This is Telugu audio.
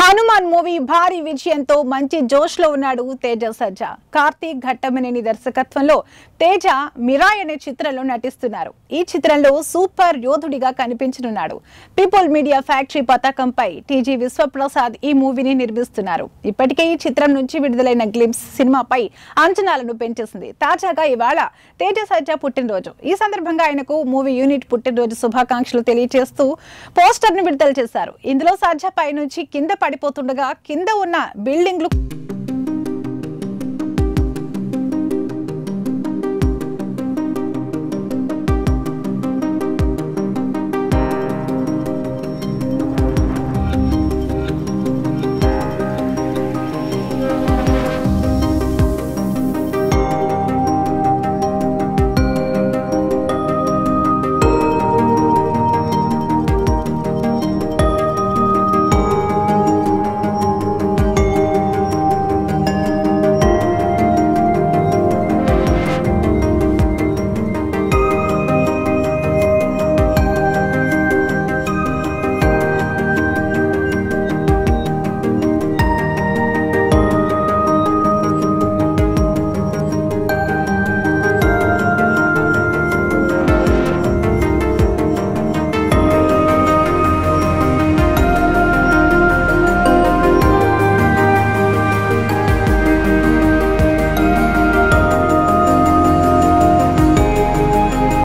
హనుమాన్ మూవీ భారీ విజయంతో మంచి జోష్ లో ఉన్నాడు తేజ సజ్జా. కార్తీక్ ఘట్టమనేని దర్శకత్వంలో తేజ మిరాయ్ అనే చిత్రంలో నటిస్తున్నారు. ఈ చిత్రంలో సూపర్ యోధుడిగా కనిపించనున్నాడు. పీపుల్ మీడియా ఫ్యాక్టరీ పతాకంపై టీజీ విశ్వప్రసాద్ ఈ మూవీని నిర్మిస్తున్నారు. ఇప్పటికే ఈ చిత్రం నుంచి విడుదలైన గ్లింప్స్ సినిమాపై అంచనాలను పెంచేసింది. తాజాగా ఇవాళ తేజ సజ్జా పుట్టినరోజు. ఈ సందర్భంగా ఆయనకు మూవీ యూనిట్ పుట్టినరోజు శుభాకాంక్షలు తెలియజేస్తూ పోస్టర్ ను విడుదల చేశారు. ఇందులో సజ్జా పై నుంచి కింద పడిపోతుండగా కింద ఉన్న బిల్డింగ్లు